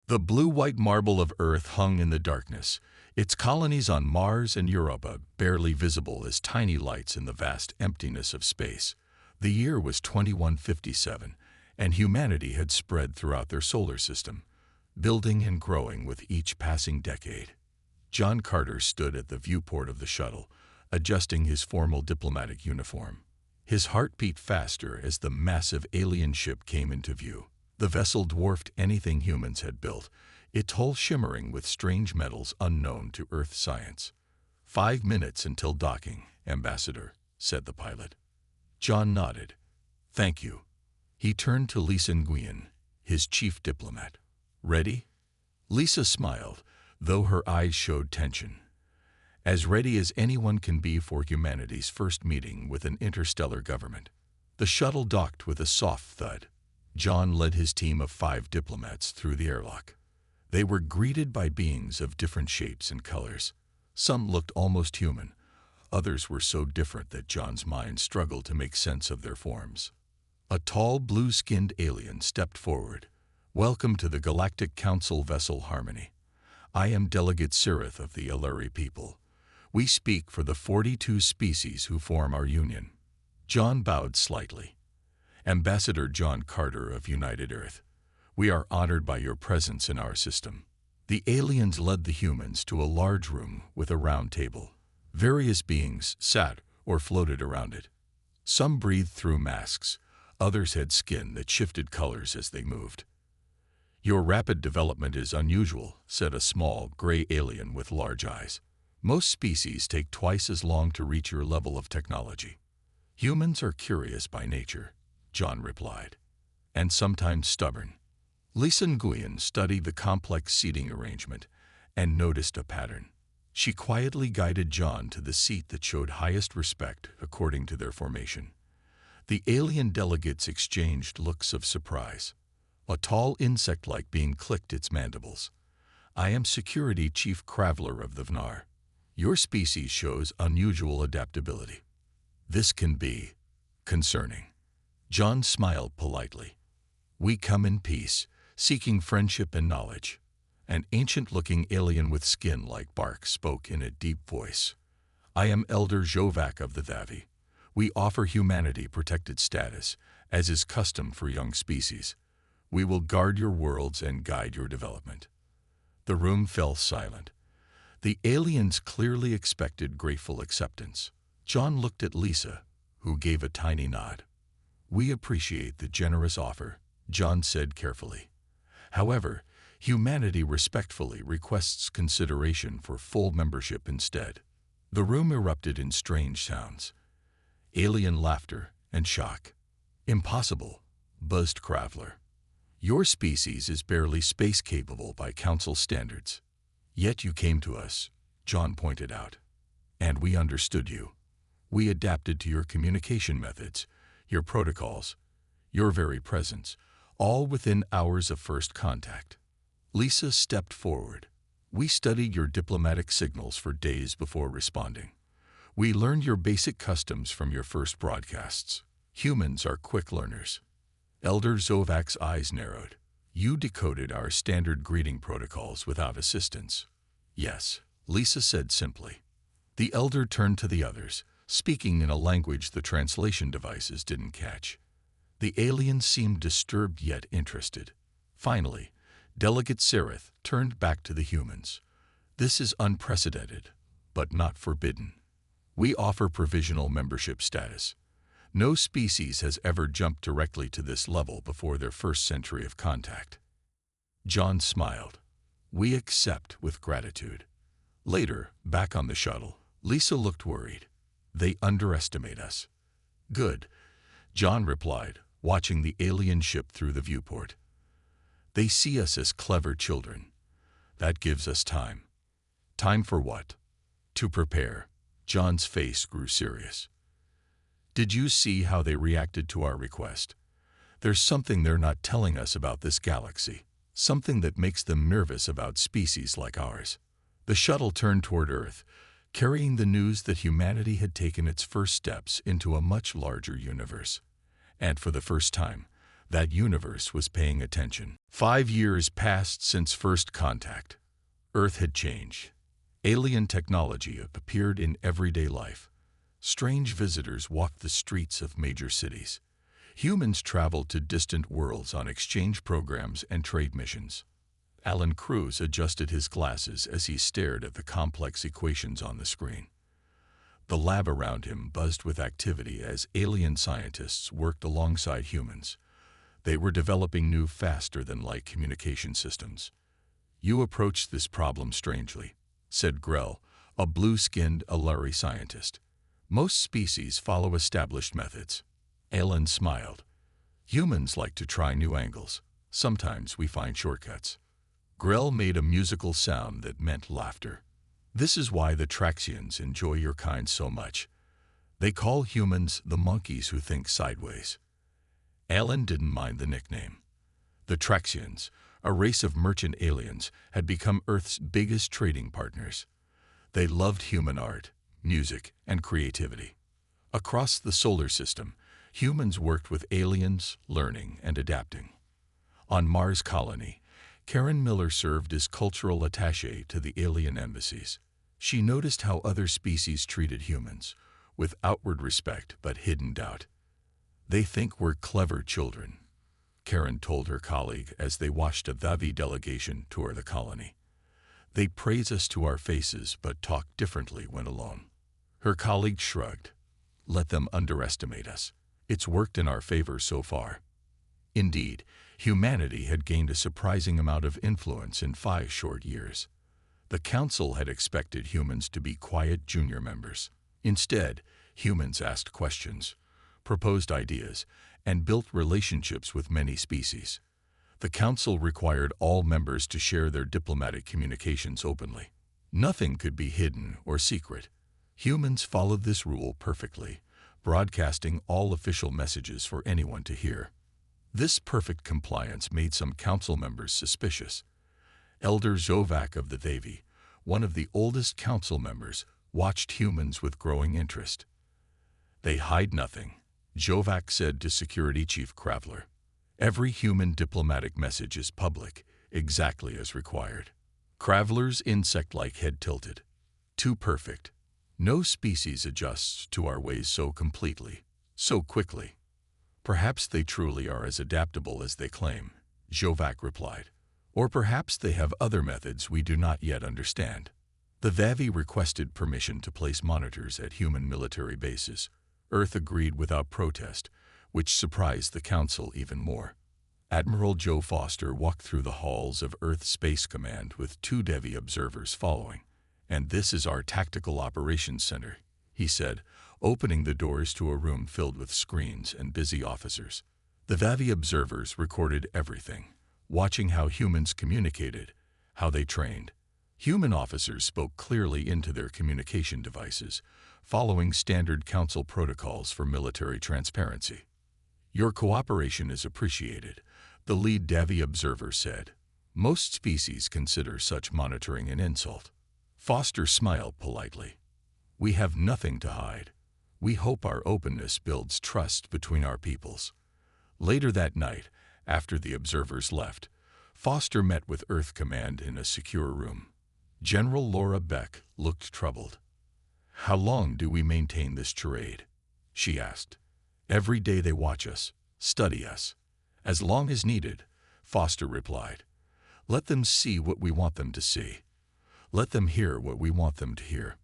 The blue-white marble of Earth hung in the darkness, its colonies on Mars and Europa barely visible as tiny lights in the vast emptiness of space. The year was 2157, and humanity had spread throughout their solar system, building and growing with each passing decade. John Carter stood at the viewport of the shuttle, adjusting his formal diplomatic uniform. His heart beat faster as the massive alien ship came into view. The vessel dwarfed anything humans had built, its hull shimmering with strange metals unknown to Earth science. 5 minutes until docking, Ambassador, said the pilot. John nodded. Thank you. He turned to Lisa Nguyen, his chief diplomat. Ready? Lisa smiled, though her eyes showed tension. As ready as anyone can be for humanity's first meeting with an interstellar government. The shuttle docked with a soft thud. John led his team of 5 diplomats through the airlock. They were greeted by beings of different shapes and colors. Some looked almost human. Others were so different that John's mind struggled to make sense of their forms. A tall, blue-skinned alien stepped forward. Welcome to the Galactic Council vessel Harmony. I am Delegate Sirith of the Illyri people. We speak for the 42 species who form our union. John bowed slightly. Ambassador John Carter of United Earth, we are honored by your presence in our system. The aliens led the humans to a large room with a round table. Various beings sat or floated around it. Some breathed through masks, others had skin that shifted colors as they moved. Your rapid development is unusual, said a small, gray alien with large eyes. Most species take twice as long to reach your level of technology. Humans are curious by nature, John replied, and sometimes stubborn. Lisa Nguyen studied the complex seating arrangement and noticed a pattern. She quietly guided John to the seat that showed highest respect according to their formation. The alien delegates exchanged looks of surprise. A tall insect-like being clicked its mandibles. I am Security Chief Cravler of the Vnar. Your species shows unusual adaptability. This can be concerning. John smiled politely. We come in peace, seeking friendship and knowledge. An ancient-looking alien with skin like bark spoke in a deep voice. I am Elder Jovac of the Thavi. We offer humanity protected status, as is custom for young species. We will guard your worlds and guide your development. The room fell silent. The aliens clearly expected grateful acceptance. John looked at Lisa, who gave a tiny nod. We appreciate the generous offer, John said carefully. However, humanity respectfully requests consideration for full membership instead. The room erupted in strange sounds. Alien laughter and shock. Impossible, buzzed Cravler. Your species is barely space-capable by Council standards. Yet you came to us, John pointed out. And we understood you. We adapted to your communication methods, your protocols, your very presence, all within hours of first contact. Lisa stepped forward. We studied your diplomatic signals for days before responding. We learned your basic customs from your first broadcasts. Humans are quick learners. Elder Zovac's eyes narrowed. You decoded our standard greeting protocols without assistance. Yes, Lisa said simply. The elder turned to the others, speaking in a language the translation devices didn't catch. The aliens seemed disturbed yet interested. Finally, Delegate Sirith turned back to the humans. This is unprecedented, but not forbidden. We offer provisional membership status. No species has ever jumped directly to this level before their first century of contact. John smiled. We accept with gratitude. Later, back on the shuttle, Lisa looked worried. They underestimate us. Good, John replied, watching the alien ship through the viewport. They see us as clever children. That gives us time. Time for what? To prepare. John's face grew serious. Did you see how they reacted to our request? There's something they're not telling us about this galaxy, something that makes them nervous about species like ours. The shuttle turned toward Earth, carrying the news that humanity had taken its first steps into a much larger universe. And for the first time, That universe was paying attention. 5 years passed since first contact. Earth had changed. Alien technology appeared in everyday life. Strange visitors walked the streets of major cities. Humans traveled to distant worlds on exchange programs and trade missions. Alan Cruz adjusted his glasses as he stared at the complex equations on the screen. The lab around him buzzed with activity as alien scientists worked alongside humans. They were developing new, faster-than-light communication systems. "You approached this problem strangely," said Grell, a blue-skinned Alari scientist. "Most species follow established methods." Alan smiled. "Humans like to try new angles. Sometimes we find shortcuts." Grell made a musical sound that meant laughter. "This is why the Traxians enjoy your kind so much. They call humans the monkeys who think sideways." Alan didn't mind the nickname. The Traxians, a race of merchant aliens, had become Earth's biggest trading partners. They loved human art, music, and creativity. Across the solar system, humans worked with aliens, learning and adapting. On Mars colony, Karen Miller served as cultural attaché to the alien embassies. She noticed how other species treated humans, with outward respect but hidden doubt. "They think we're clever children," Karen told her colleague as they watched a Vavi delegation tour the colony. "They praise us to our faces but talk differently when alone." Her colleague shrugged. "Let them underestimate us. It's worked in our favor so far." Indeed, humanity had gained a surprising amount of influence in 5 short years. The Council had expected humans to be quiet junior members. Instead, humans asked questions, proposed ideas, and built relationships with many species. The Council required all members to share their diplomatic communications openly. Nothing could be hidden or secret. Humans followed this rule perfectly, broadcasting all official messages for anyone to hear. This perfect compliance made some council members suspicious. Elder Zovak of the Vavi, one of the oldest council members, watched humans with growing interest. "They hide nothing," Zovak said to Security Chief Kravler. "Every human diplomatic message is public, exactly as required." Kravler's insect-like head tilted. "Too perfect. No species adjusts to our ways so completely, so quickly." "Perhaps they truly are as adaptable as they claim," Zovak replied. "Or perhaps they have other methods we do not yet understand." The Vavi requested permission to place monitors at human military bases. Earth agreed without protest, which surprised the Council even more. Admiral Joe Foster walked through the halls of Earth Space Command with 2 Devi observers following. "And this is our Tactical Operations Center," he said, opening the doors to a room filled with screens and busy officers. The Vavi observers recorded everything, watching how humans communicated, how they trained. Human officers spoke clearly into their communication devices, following standard Council protocols for military transparency. "Your cooperation is appreciated," the lead Davi observer said. "Most species consider such monitoring an insult." Foster smiled politely. "We have nothing to hide. We hope our openness builds trust between our peoples." Later that night, after the observers left, Foster met with Earth Command in a secure room. General Laura Beck looked troubled. "How long do we maintain this charade?" she asked. "Every day they watch us, study us." "As long as needed," Foster replied. "Let them see what we want them to see. Let them hear what we want them to hear."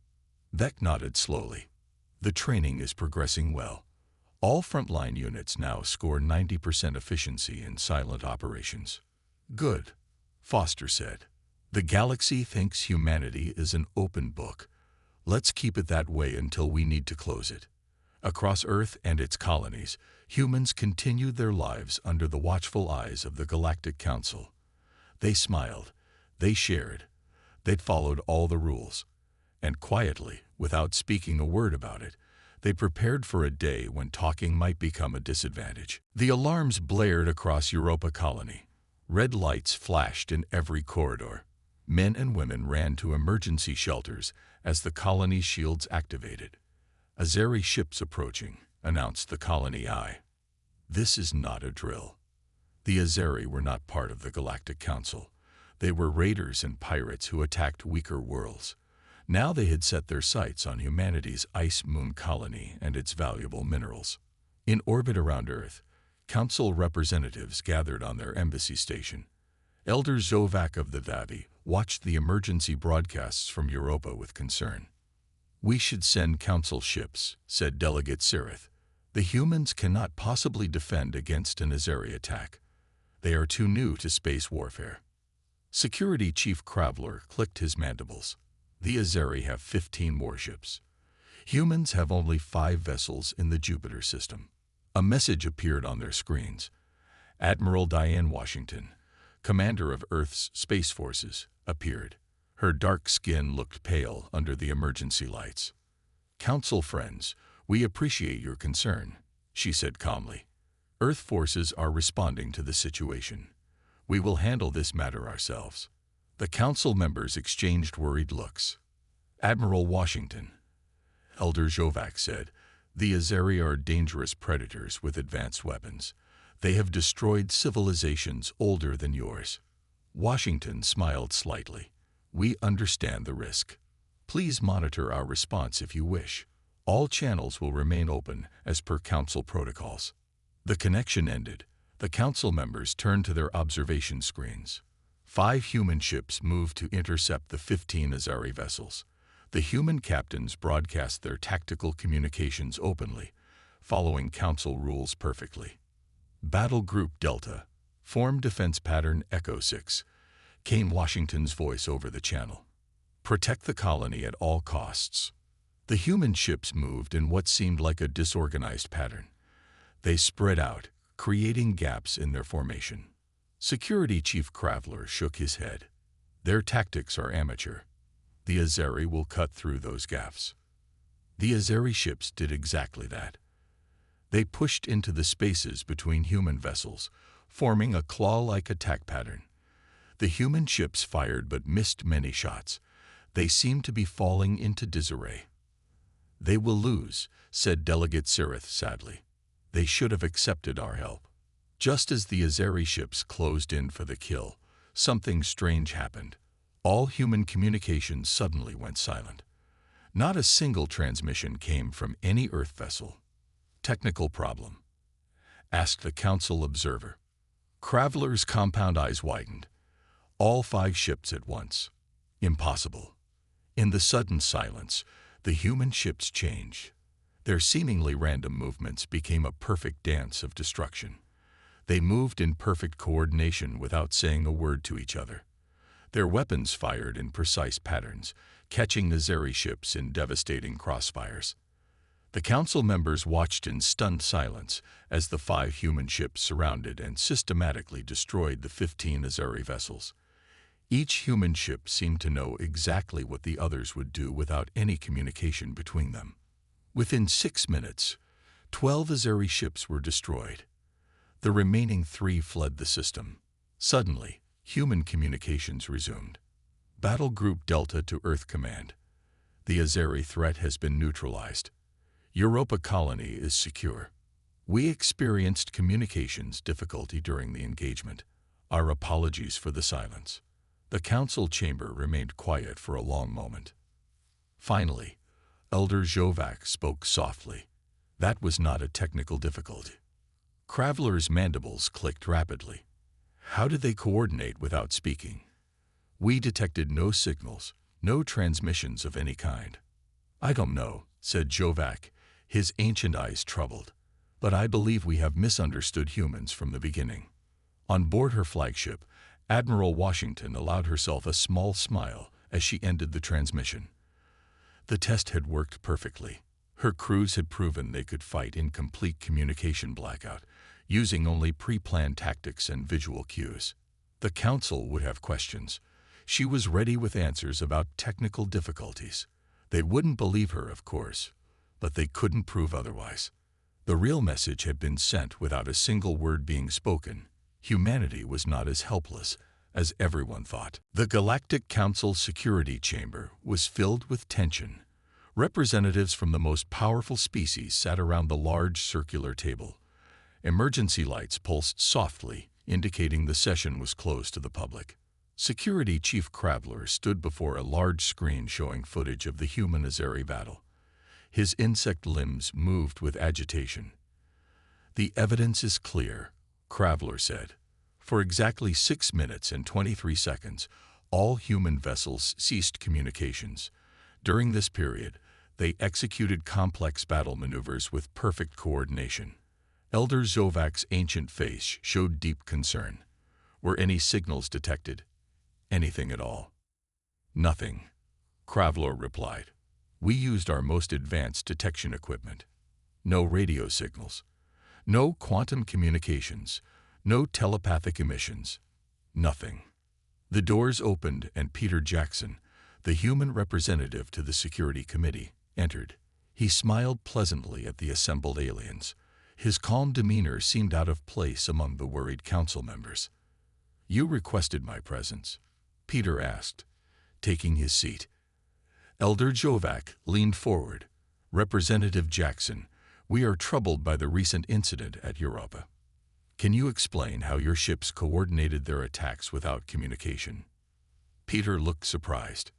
Beck nodded slowly. "The training is progressing well. All frontline units now score 90% efficiency in silent operations." "Good," Foster said. "The galaxy thinks humanity is an open book. Let's keep it that way until we need to close it." Across Earth and its colonies, humans continued their lives under the watchful eyes of the Galactic Council. They smiled, they shared, they'd followed all the rules. And quietly, without speaking a word about it, they prepared for a day when talking might become a disadvantage. The alarms blared across Europa colony. Red lights flashed in every corridor. Men and women ran to emergency shelters as the colony's shields activated. "Azeri ships approaching," announced the colony eye. "This is not a drill." The Azeri were not part of the Galactic Council. They were raiders and pirates who attacked weaker worlds. Now they had set their sights on humanity's ice moon colony and its valuable minerals. In orbit around Earth, Council representatives gathered on their embassy station. Elder Zovak of the Davi watched the emergency broadcasts from Europa with concern. "We should send Council ships," said Delegate Sirith. "The humans cannot possibly defend against an Azeri attack. They are too new to space warfare." Security Chief Kravler clicked his mandibles. "The Azeri have 15 warships. Humans have only 5 vessels in the Jupiter system." A message appeared on their screens. Admiral Diane Washington, commander of Earth's Space Forces, appeared. Her dark skin looked pale under the emergency lights. "Council friends, we appreciate your concern," she said calmly. "Earth forces are responding to the situation. We will handle this matter ourselves." The Council members exchanged worried looks. "Admiral Washington," Elder Zovak said, "the Azeri are dangerous predators with advanced weapons. They have destroyed civilizations older than yours." Washington smiled slightly. "We understand the risk. Please monitor our response if you wish. All channels will remain open as per Council protocols." The connection ended. The Council members turned to their observation screens. 5 human ships moved to intercept the 15 Azeri vessels. The human captains broadcast their tactical communications openly, following Council rules perfectly. "Battle Group Delta, form defense pattern Echo 6, came Washington's voice over the channel. "Protect the colony at all costs." The human ships moved in what seemed like a disorganized pattern. They spread out, creating gaps in their formation. Security Chief Kravler shook his head. "Their tactics are amateur. The Azeri will cut through those gaps." The Azeri ships did exactly that. They pushed into the spaces between human vessels, forming a claw-like attack pattern. The human ships fired but missed many shots. They seemed to be falling into disarray. "They will lose," said Delegate Sirith sadly. "They should have accepted our help." Just as the Azeri ships closed in for the kill, something strange happened. All human communications suddenly went silent. Not a single transmission came from any Earth vessel. "Technical problem?" asked the Council observer. Kravler's compound eyes widened. "All 5 ships at once. Impossible." In the sudden silence, the human ships changed. Their seemingly random movements became a perfect dance of destruction. They moved in perfect coordination without saying a word to each other. Their weapons fired in precise patterns, catching Azeri ships in devastating crossfires. The Council members watched in stunned silence as the 5 human ships surrounded and systematically destroyed the 15 Azeri vessels. Each human ship seemed to know exactly what the others would do without any communication between them. Within 6 minutes, 12 Azeri ships were destroyed. The remaining 3 fled the system. Suddenly, human communications resumed. "Battle Group Delta to Earth Command. The Azeri threat has been neutralized. Europa colony is secure. We experienced communications difficulty during the engagement. Our apologies for the silence." The Council chamber remained quiet for a long moment. Finally, Elder Zovak spoke softly. "That was not a technical difficulty." Kravler's mandibles clicked rapidly. "How did they coordinate without speaking?" "We detected no signals, no transmissions of any kind." "I don't know," said Zovak, his ancient eyes troubled. "But I believe we have misunderstood humans from the beginning." On board her flagship, Admiral Washington allowed herself a small smile as she ended the transmission. The test had worked perfectly. Her crews had proven they could fight in complete communication blackout, using only pre-planned tactics and visual cues. The Council would have questions. She was ready with answers about technical difficulties. They wouldn't believe her, of course, but they couldn't prove otherwise. The real message had been sent without a single word being spoken. Humanity was not as helpless as everyone thought. The Galactic Council Security Chamber was filled with tension. Representatives from the most powerful species sat around the large circular table. Emergency lights pulsed softly, indicating the session was closed to the public. Security Chief Kravler stood before a large screen showing footage of the human-Azeri battle. His insect limbs moved with agitation. "The evidence is clear," Kravler said. For exactly 6 minutes and 23 seconds, all human vessels ceased communications. During this period, they executed complex battle maneuvers with perfect coordination. Elder Zovak's ancient face showed deep concern. Were any signals detected? Anything at all? Nothing, Kravler replied. We used our most advanced detection equipment. No radio signals. No quantum communications. No telepathic emissions. Nothing. The doors opened and Peter Jackson, the human representative to the security committee, entered. He smiled pleasantly at the assembled aliens. His calm demeanor seemed out of place among the worried council members. "You requested my presence?" Peter asked, taking his seat. Elder Jovak leaned forward. "Representative Jackson, we are troubled by the recent incident at Europa. Can you explain how your ships coordinated their attacks without communication?" Peter looked surprised.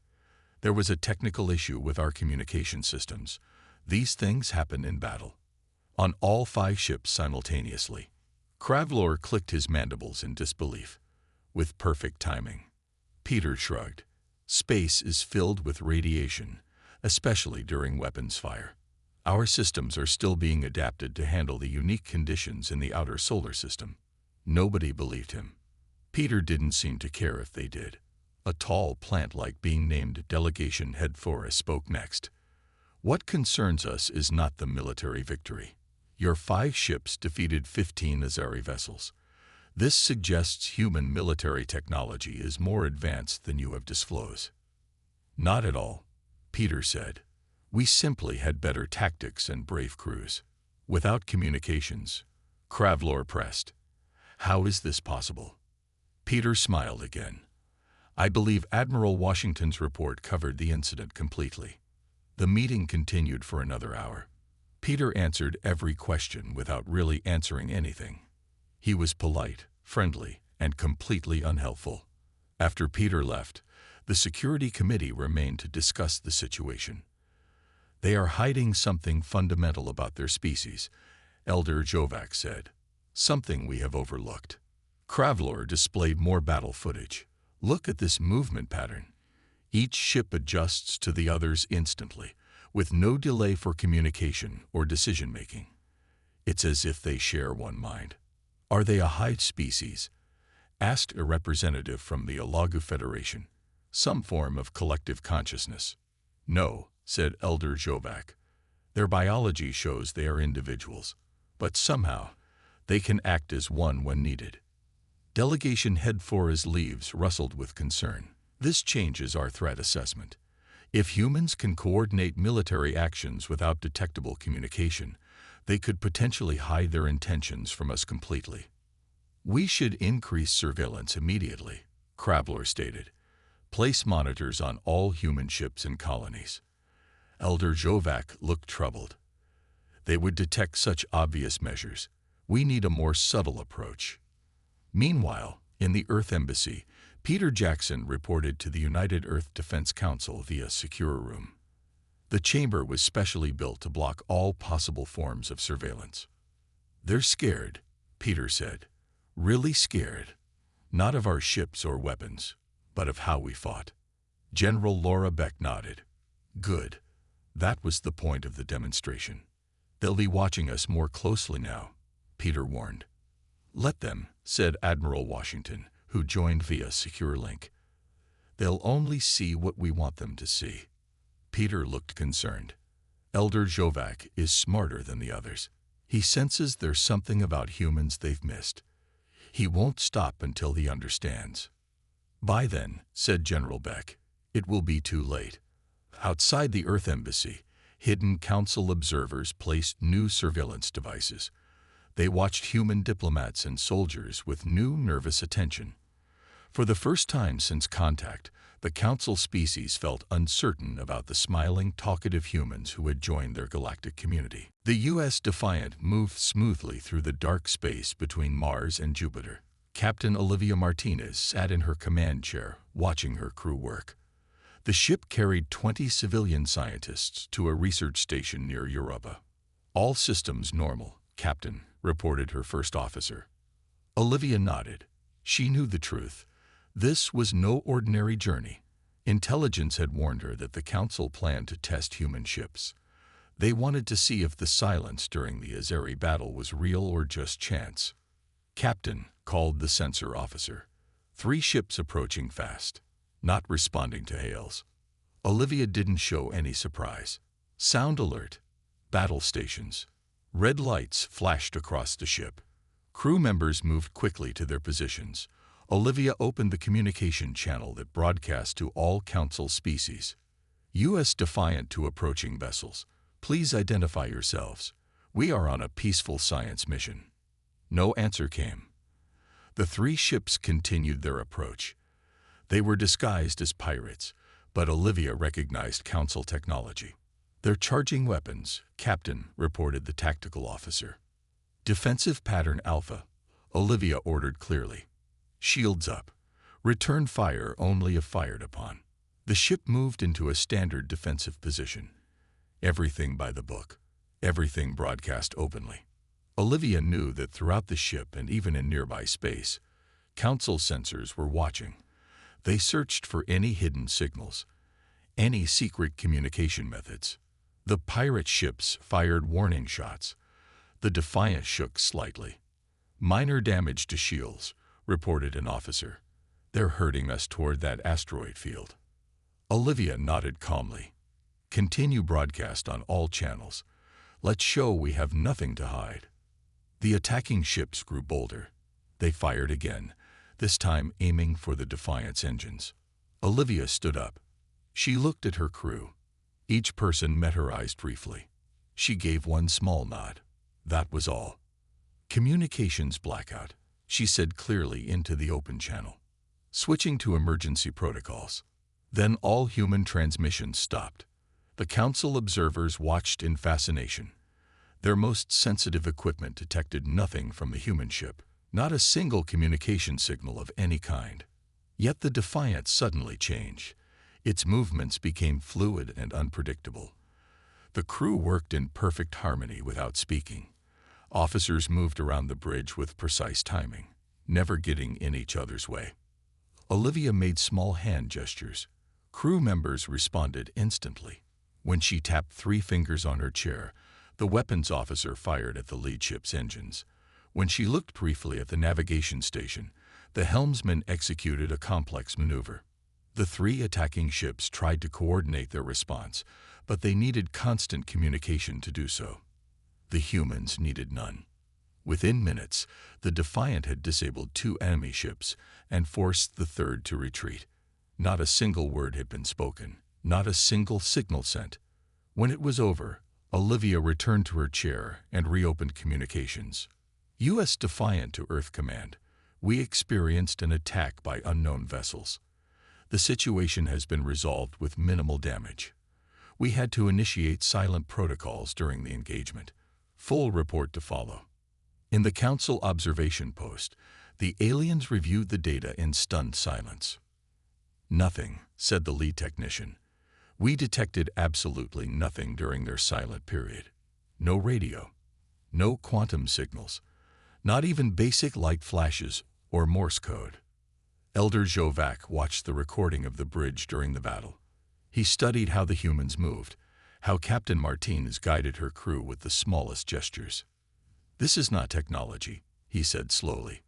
"There was a technical issue with our communication systems. These things happen in battle. On all 5 ships simultaneously." Kravler clicked his mandibles in disbelief. "With perfect timing." Peter shrugged. "Space is filled with radiation, especially during weapons fire. Our systems are still being adapted to handle the unique conditions in the outer solar system." Nobody believed him. Peter didn't seem to care if they did. A tall plant-like being named Delegation Head Forest spoke next. "What concerns us is not the military victory. Your 5 ships defeated 15 Azeri vessels. This suggests human military technology is more advanced than you have disclosed." "Not at all," Peter said. "We simply had better tactics and brave crews." "Without communications," Kravler pressed. "How is this possible?" Peter smiled again. "I believe Admiral Washington's report covered the incident completely." The meeting continued for another hour. Peter answered every question without really answering anything. He was polite, friendly, and completely unhelpful. After Peter left, the security committee remained to discuss the situation. "They are hiding something fundamental about their species," Elder Jovak said. "Something we have overlooked." Kravler displayed more battle footage. "Look at this movement pattern. Each ship adjusts to the others instantly, with no delay for communication or decision-making. It's as if they share one mind." "Are they a high species?" asked a representative from the Alagu Federation. "Some form of collective consciousness." "No," said Elder Jovak. "Their biology shows they are individuals, but somehow they can act as one when needed." Delegation Head Forest leaves rustled with concern. "This changes our threat assessment. If humans can coordinate military actions without detectable communication, they could potentially hide their intentions from us completely. We should increase surveillance immediately," Kravler stated. "Place monitors on all human ships and colonies." Elder Jovak looked troubled. "They would detect such obvious measures. We need a more subtle approach." Meanwhile, in the Earth Embassy, Peter Jackson reported to the United Earth Defense Council via Secure Room. The chamber was specially built to block all possible forms of surveillance. "They're scared," Peter said. "Really scared. Not of our ships or weapons, but of how we fought." General Laura Beck nodded. "Good. That was the point of the demonstration." "They'll be watching us more closely now," Peter warned. "Let them," said Admiral Washington, who joined via Secure Link. "They'll only see what we want them to see." Peter looked concerned. "Elder Jovak is smarter than the others. He senses there's something about humans they've missed. He won't stop until he understands." "By then," said General Beck, "it will be too late." Outside the Earth Embassy, hidden council observers placed new surveillance devices. They watched human diplomats and soldiers with new nervous attention. For the first time since contact, the council species felt uncertain about the smiling, talkative humans who had joined their galactic community. The U.S. Defiant moved smoothly through the dark space between Mars and Jupiter. Captain Olivia Martinez sat in her command chair, watching her crew work. The ship carried 20 civilian scientists to a research station near Europa. "All systems normal, Captain," reported her first officer. Olivia nodded. She knew the truth. This was no ordinary journey. Intelligence had warned her that the Council planned to test human ships. They wanted to see if the silence during the Azeri battle was real or just chance. "Captain," called the sensor officer. "3 ships approaching fast, not responding to hails." Olivia didn't show any surprise. "Sound alert. Battle stations." Red lights flashed across the ship. Crew members moved quickly to their positions. Olivia opened the communication channel that broadcast to all Council species. "U.S. Defiant to approaching vessels. Please identify yourselves. We are on a peaceful science mission." No answer came. The 3 ships continued their approach. They were disguised as pirates, but Olivia recognized Council technology. "They're charging weapons, Captain," reported the tactical officer. "Defensive pattern Alpha," Olivia ordered clearly. "Shields up. Return fire only if fired upon." The ship moved into a standard defensive position. Everything by the book. Everything broadcast openly. Olivia knew that throughout the ship and even in nearby space, Council sensors were watching. They searched for any hidden signals, any secret communication methods. The pirate ships fired warning shots. The Defiant shook slightly. "Minor damage to shields," reported an officer. "They're herding us toward that asteroid field." Olivia nodded calmly. "Continue broadcast on all channels. Let's show we have nothing to hide." The attacking ships grew bolder. They fired again, this time aiming for the Defiant's engines. Olivia stood up. She looked at her crew. Each person met her eyes briefly. She gave one small nod. That was all. "Communications blackout," she said clearly into the open channel. "Switching to emergency protocols." Then all human transmissions stopped. The Council observers watched in fascination. Their most sensitive equipment detected nothing from the human ship, not a single communication signal of any kind. Yet the Defiant suddenly changed. Its movements became fluid and unpredictable. The crew worked in perfect harmony without speaking. Officers moved around the bridge with precise timing, never getting in each other's way. Olivia made small hand gestures. Crew members responded instantly. When she tapped 3 fingers on her chair, the weapons officer fired at the lead ship's engines. When she looked briefly at the navigation station, the helmsman executed a complex maneuver. The 3 attacking ships tried to coordinate their response, but they needed constant communication to do so. The humans needed none. Within minutes, the Defiant had disabled 2 enemy ships and forced the 3rd to retreat. Not a single word had been spoken, not a single signal sent. When it was over, Olivia returned to her chair and reopened communications. "U.S. Defiant to Earth Command. We experienced an attack by unknown vessels. The situation has been resolved with minimal damage. We had to initiate silent protocols during the engagement. Full report to follow." In the Council observation post, the aliens reviewed the data in stunned silence. "Nothing," said the lead technician. "We detected absolutely nothing during their silent period. No radio, no quantum signals, not even basic light flashes or Morse code." Elder Jovac watched the recording of the bridge during the battle. He studied how the humans moved, how Captain Martinez guided her crew with the smallest gestures. "This is not technology," he said slowly.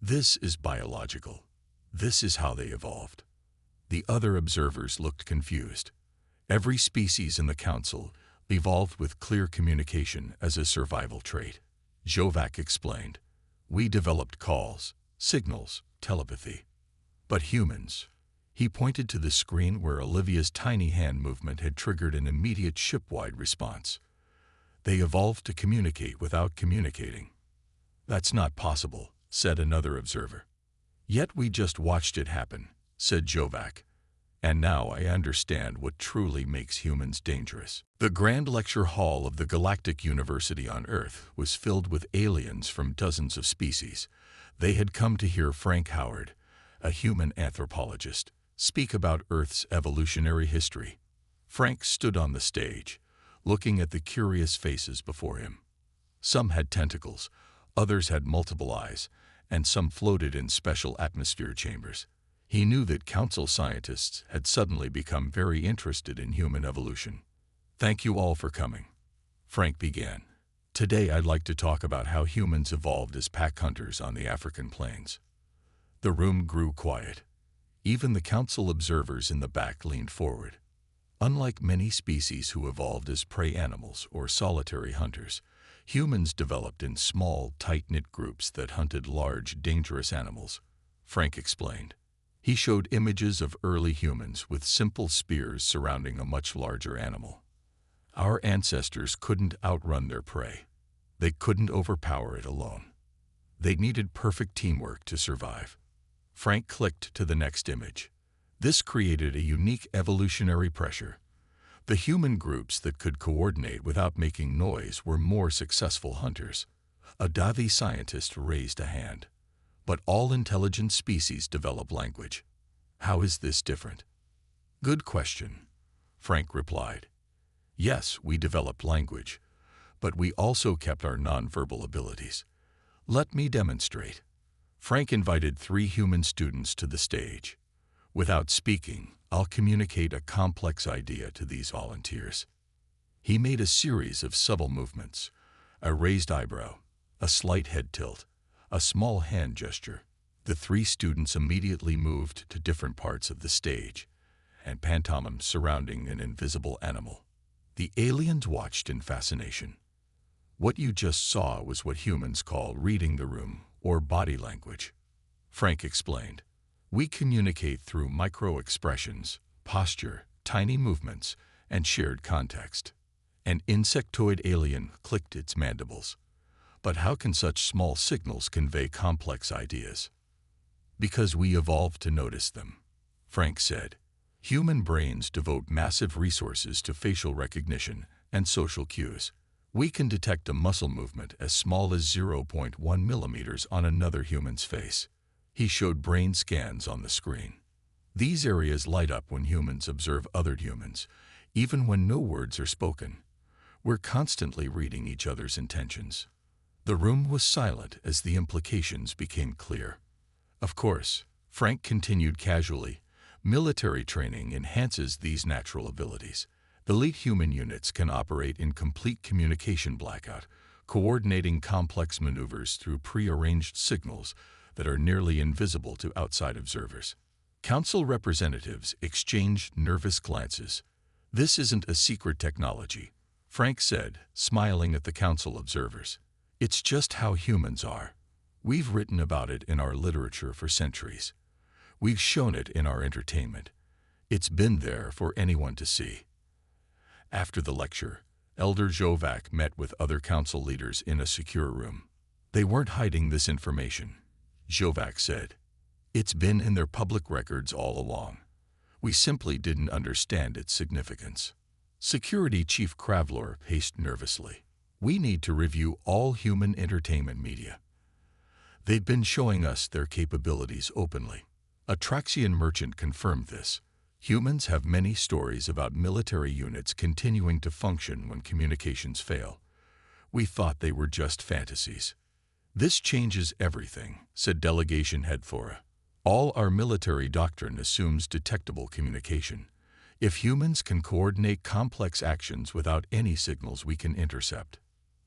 "This is biological. This is how they evolved." The other observers looked confused. Every species in the Council evolved with clear communication as a survival trait. Jovac explained, "We developed calls, signals, telepathy. But humans," he pointed to the screen where Olivia's tiny hand movement had triggered an immediate ship-wide response. "They evolved to communicate without communicating." "That's not possible," said another observer. "Yet we just watched it happen," said Jovac. "And now I understand what truly makes humans dangerous." The Grand Lecture Hall of the Galactic University on Earth was filled with aliens from dozens of species. They had come to hear Frank Howard, a human anthropologist, speak about Earth's evolutionary history. Frank stood on the stage, looking at the curious faces before him. Some had tentacles, others had multiple eyes, and some floated in special atmosphere chambers. He knew that council scientists had suddenly become very interested in human evolution. "Thank you all for coming," Frank began. "Today I'd like to talk about how humans evolved as pack hunters on the African plains." The room grew quiet. Even the council observers in the back leaned forward. Unlike many species who evolved as prey animals or solitary hunters, humans developed in small, tight-knit groups that hunted large, dangerous animals, Frank explained. He showed images of early humans with simple spears surrounding a much larger animal. Our ancestors couldn't outrun their prey. They couldn't overpower it alone. They needed perfect teamwork to survive. Frank clicked to the next image. This created a unique evolutionary pressure. The human groups that could coordinate without making noise were more successful hunters. A Davi scientist raised a hand. "But all intelligent species develop language. How is this different?" "Good question," Frank replied. "Yes, we developed language, but we also kept our nonverbal abilities. Let me demonstrate." Frank invited 3 human students to the stage. "Without speaking, I'll communicate a complex idea to these volunteers." He made a series of subtle movements: a raised eyebrow, a slight head tilt, a small hand gesture. The 3 students immediately moved to different parts of the stage and pantomimed surrounding an invisible animal. The aliens watched in fascination. "What you just saw was what humans call reading the room, or body language," Frank explained. "We communicate through micro-expressions, posture, tiny movements, and shared context." An insectoid alien clicked its mandibles. "But how can such small signals convey complex ideas?" "Because we evolved to notice them," Frank said. "Human brains devote massive resources to facial recognition and social cues. We can detect a muscle movement as small as 0.1 millimeters on another human's face." He showed brain scans on the screen. "These areas light up when humans observe other humans, even when no words are spoken. We're constantly reading each other's intentions." The room was silent as the implications became clear. "Of course," Frank continued casually, "military training enhances these natural abilities. Elite human units can operate in complete communication blackout, coordinating complex maneuvers through pre-arranged signals that are nearly invisible to outside observers." Council representatives exchanged nervous glances. "This isn't a secret technology," Frank said, smiling at the council observers. "It's just how humans are. We've written about it in our literature for centuries. We've shown it in our entertainment. It's been there for anyone to see." After the lecture, Elder Jovac met with other council leaders in a secure room. "They weren't hiding this information," Jovac said. "It's been in their public records all along. We simply didn't understand its significance." Security Chief Kravlor paced nervously. "We need to review all human entertainment media. They've been showing us their capabilities openly." A Traxian merchant confirmed this. "Humans have many stories about military units continuing to function when communications fail. We thought they were just fantasies." "This changes everything," said Delegation Head Thora. "All our military doctrine assumes detectable communication. If humans can coordinate complex actions without any signals we can intercept,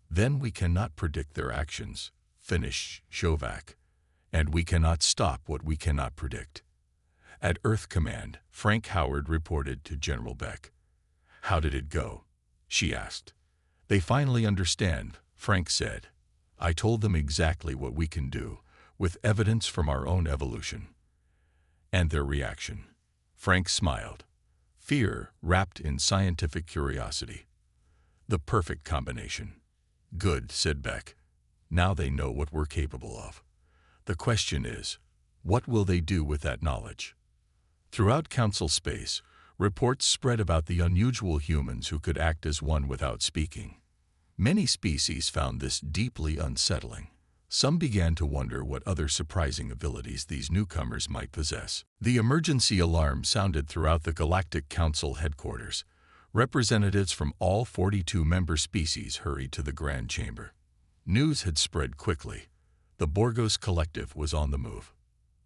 then we cannot predict their actions," finished Jovac. "And we cannot stop what we cannot predict." At Earth Command, Frank Howard reported to General Beck. "How did it go?" she asked. "They finally understand," Frank said. "I told them exactly what we can do, with evidence from our own evolution." "And their reaction?" Frank smiled. "Fear wrapped in scientific curiosity. The perfect combination." "Good," said Beck. "Now they know what we're capable of. The question is, what will they do with that knowledge?" Throughout council space, reports spread about the unusual humans who could act as one without speaking. Many species found this deeply unsettling. Some began to wonder what other surprising abilities these newcomers might possess. The emergency alarm sounded throughout the Galactic Council headquarters. Representatives from all 42 member species hurried to the Grand Chamber. News had spread quickly. The Borgos collective was on the move.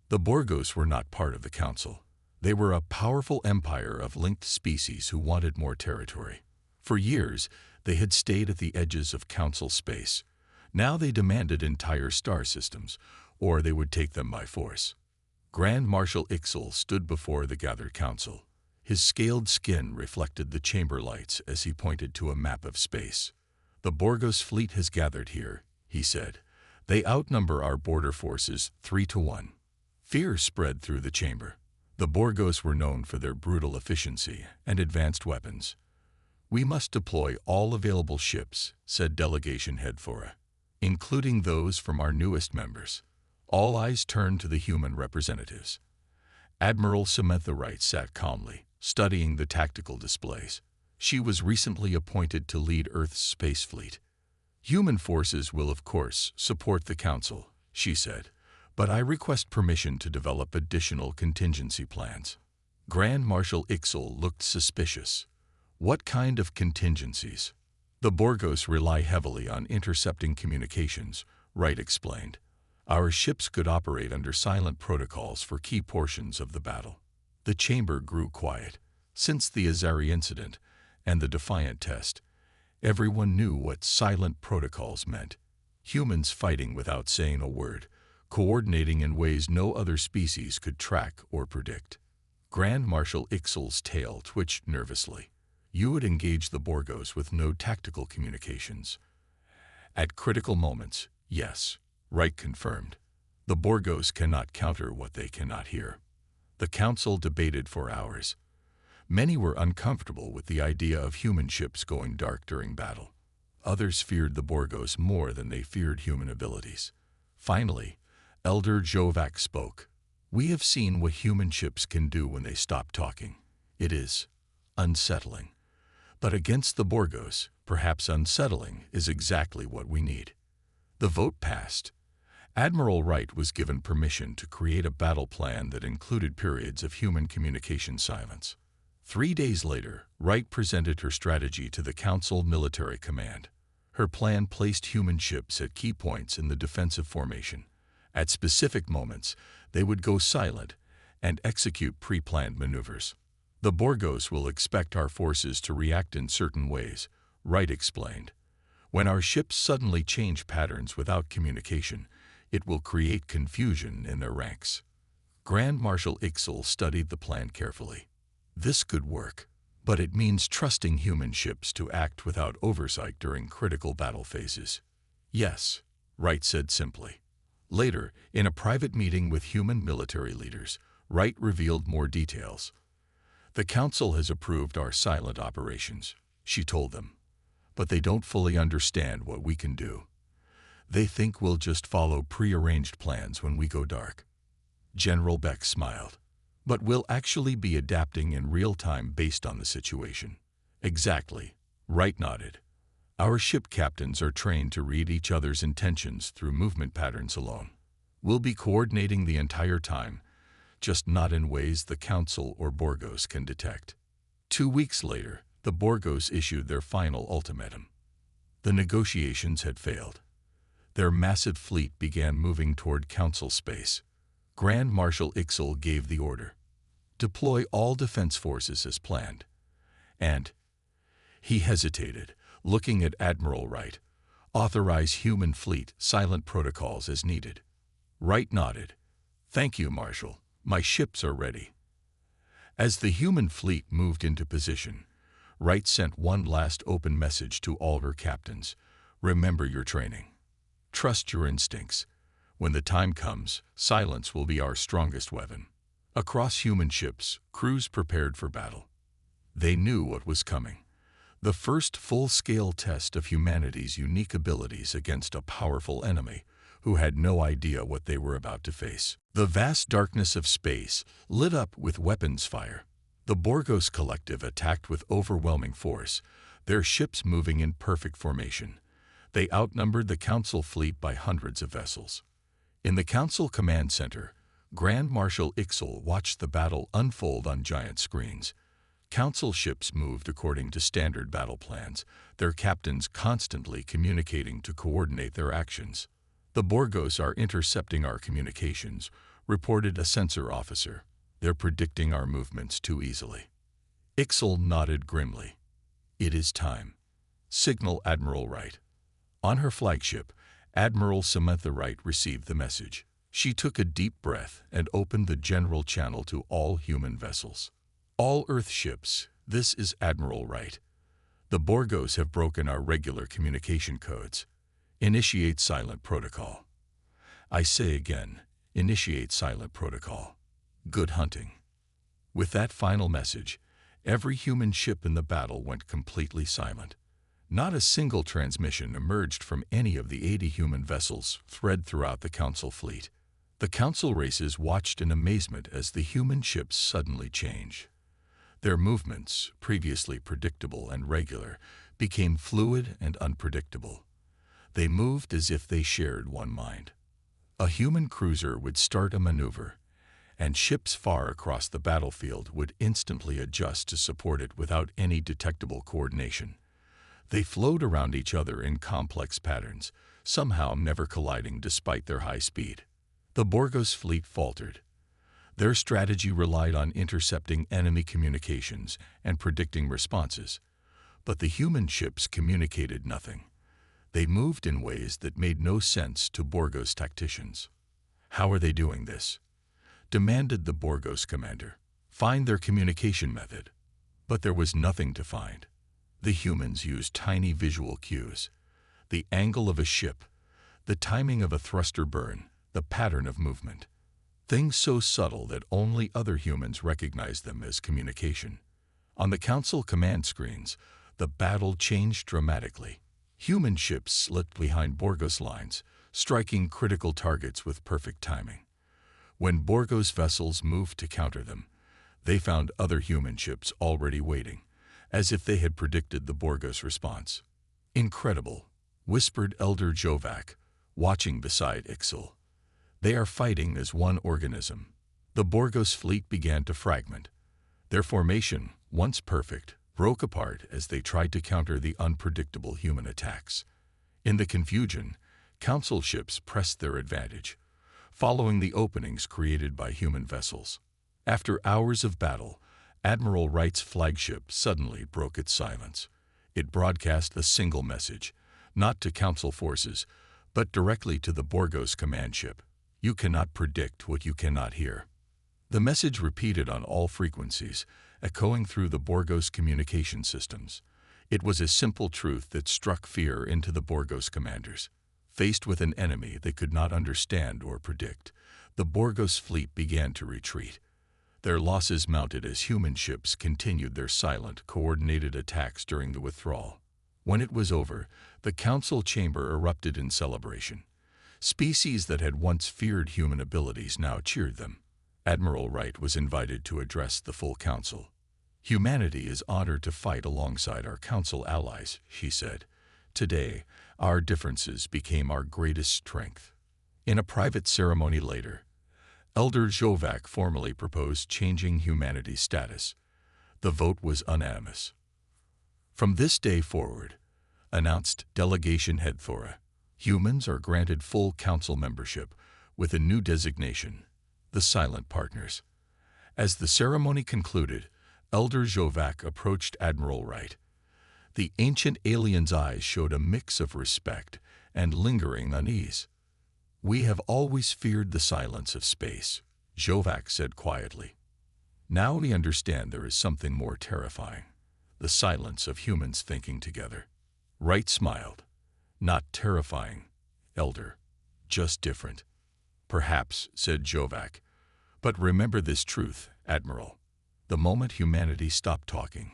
The Borgos were not part of the council. They were a powerful empire of linked species who wanted more territory. For years, they had stayed at the edges of council space. Now they demanded entire star systems, or they would take them by force. Grand Marshal Ixel stood before the gathered council. His scaled skin reflected the chamber lights as he pointed to a map of space. "The Borgos fleet has gathered here," he said. "They outnumber our border forces 3-1. Fear spread through the chamber. The Borgos were known for their brutal efficiency and advanced weapons. "We must deploy all available ships," said Delegation Head Fora, "including those from our newest members." All eyes turned to the human representatives. Admiral Samantha Wright sat calmly, studying the tactical displays. She was recently appointed to lead Earth's space fleet. "Human forces will, of course, support the Council," she said, "but I request permission to develop additional contingency plans." Grand Marshal Ixel looked suspicious. "What kind of contingencies?" "The Borgos rely heavily on intercepting communications," Wright explained. "Our ships could operate under silent protocols for key portions of the battle." The chamber grew quiet. Since the Azari incident and the Defiant test, everyone knew what silent protocols meant. Humans fighting without saying a word, coordinating in ways no other species could track or predict. Grand Marshal Ixel's tail twitched nervously. "You would engage the Borgos with no tactical communications." "At critical moments, yes," Wright confirmed. "The Borgos cannot counter what they cannot hear." The council debated for hours. Many were uncomfortable with the idea of human ships going dark during battle. Others feared the Borgos more than they feared human abilities. Finally, Elder Jovac spoke. "We have seen what human ships can do when they stop talking. It is unsettling. But against the Borgos, perhaps unsettling is exactly what we need." The vote passed. Admiral Wright was given permission to create a battle plan that included periods of human communication silence. 3 days later, Wright presented her strategy to the Council Military Command. Her plan placed human ships at key points in the defensive formation. At specific moments, they would go silent and execute pre-planned maneuvers. "The Borgos will expect our forces to react in certain ways," Wright explained. "When our ships suddenly change patterns without communication, it will create confusion in their ranks." Grand Marshal Ixel studied the plan carefully. "This could work, but it means trusting human ships to act without oversight during critical battle phases." "Yes," Wright said simply. Later, in a private meeting with human military leaders, Wright revealed more details. "The Council has approved our silent operations," she told them, "but they don't fully understand what we can do. They think we'll just follow pre-arranged plans when we go dark." General Beck smiled. "But we'll actually be adapting in real time based on the situation." "Exactly," Wright nodded. "Our ship captains are trained to read each other's intentions through movement patterns alone. We'll be coordinating the entire time, just not in ways the Council or Borgos can detect." 2 weeks later, the Borgos issued their final ultimatum. The negotiations had failed. Their massive fleet began moving toward Council space. Grand Marshal Ixel gave the order: "Deploy all defense forces as planned." And he hesitated, looking at Admiral Wright. "Authorize human fleet silent protocols as needed." Wright nodded. "Thank you, Marshal. My ships are ready." As the human fleet moved into position, Wright sent one last open message to all her captains: "Remember your training. Trust your instincts. When the time comes, silence will be our strongest weapon." Across human ships, crews prepared for battle. They knew what was coming: the first full-scale test of humanity's unique abilities against a powerful enemy who had no idea what they were about to face. The vast darkness of space lit up with weapons fire. The Borgos collective attacked with overwhelming force, their ships moving in perfect formation. They outnumbered the Council fleet by hundreds of vessels. In the Council Command Center, Grand Marshal Ixel watched the battle unfold on giant screens. Council ships moved according to standard battle plans, their captains constantly communicating to coordinate their actions. "The Borgos are intercepting our communications," reported a sensor officer. "They're predicting our movements too easily." Ixel nodded grimly. "It is time. Signal Admiral Wright." On her flagship, Admiral Samantha Wright received the message. She took a deep breath and opened the general channel to all human vessels. "All Earth ships, this is Admiral Wright. The Borgos have broken our regular communication codes. Initiate silent protocol." "I say again, initiate silent protocol. Good hunting." With that final message, every human ship in the battle went completely silent. Not a single transmission emerged from any of the 80 human vessels spread throughout the Council fleet. The Council races watched in amazement as the human ships suddenly changed. Their movements, previously predictable and regular, became fluid and unpredictable. They moved as if they shared one mind. A human cruiser would start a maneuver, and ships far across the battlefield would instantly adjust to support it without any detectable coordination. They flowed around each other in complex patterns, somehow never colliding despite their high speed. The Borgos fleet faltered. Their strategy relied on intercepting enemy communications and predicting responses, but the human ships communicated nothing. They moved in ways that made no sense to Borgos tacticians. "How are they doing this?" demanded the Borgos commander. "Find their communication method." But there was nothing to find. The humans used tiny visual cues: the angle of a ship, the timing of a thruster burn, the pattern of movement. Things so subtle that only other humans recognized them as communication. On the Council command screens, the battle changed dramatically. Human ships slipped behind Borgos lines, striking critical targets with perfect timing. When Borgos vessels moved to counter them, they found other human ships already waiting, as if they had predicted the Borgos response. "Incredible," whispered Elder Jovac, watching beside Ixel. "They are fighting as one organism." The Borgos fleet began to fragment. Their formation, once perfect, broke apart as they tried to counter the unpredictable human attacks. In the confusion, Council ships pressed their advantage, following the openings created by human vessels. After hours of battle, Admiral Wright's flagship suddenly broke its silence. It broadcast a single message, not to Council forces, but directly to the Borgos command ship. "You cannot predict what you cannot hear." The message repeated on all frequencies, echoing through the Borgos communication systems. It was a simple truth that struck fear into the Borgos commanders. Faced with an enemy they could not understand or predict, the Borgos fleet began to retreat. Their losses mounted as human ships continued their silent, coordinated attacks during the withdrawal. When it was over, the Council chamber erupted in celebration. Species that had once feared human abilities now cheered them. Admiral Wright was invited to address the full Council. "Humanity is honored to fight alongside our Council allies," she said. "Today, our differences became our greatest strength." In a private ceremony later, Elder Jovac formally proposed changing humanity's status. The vote was unanimous. "From this day forward," announced Delegation Head Thora, "humans are granted full Council membership with a new designation, the Silent Partners." As the ceremony concluded, Elder Jovac approached Admiral Wright. The ancient alien's eyes showed a mix of respect and lingering unease. "We have always feared the silence of space," Jovac said quietly. "Now we understand there is something more terrifying, the silence of humans thinking together." Wright smiled. "Not terrifying, Elder, just different." "Perhaps," said Jovac. "But remember this truth, Admiral. The moment humanity stopped talking,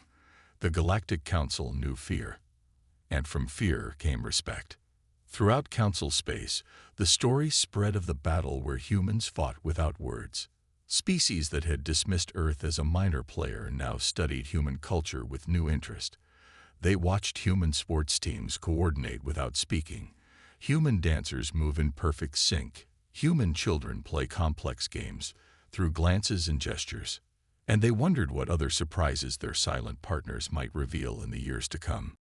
the Galactic Council knew fear. And from fear came respect." Throughout Council space, the story spread of the battle where humans fought without words. Species that had dismissed Earth as a minor player now studied human culture with new interest. They watched human sports teams coordinate without speaking. Human dancers move in perfect sync. Human children play complex games through glances and gestures. And they wondered what other surprises their silent partners might reveal in the years to come.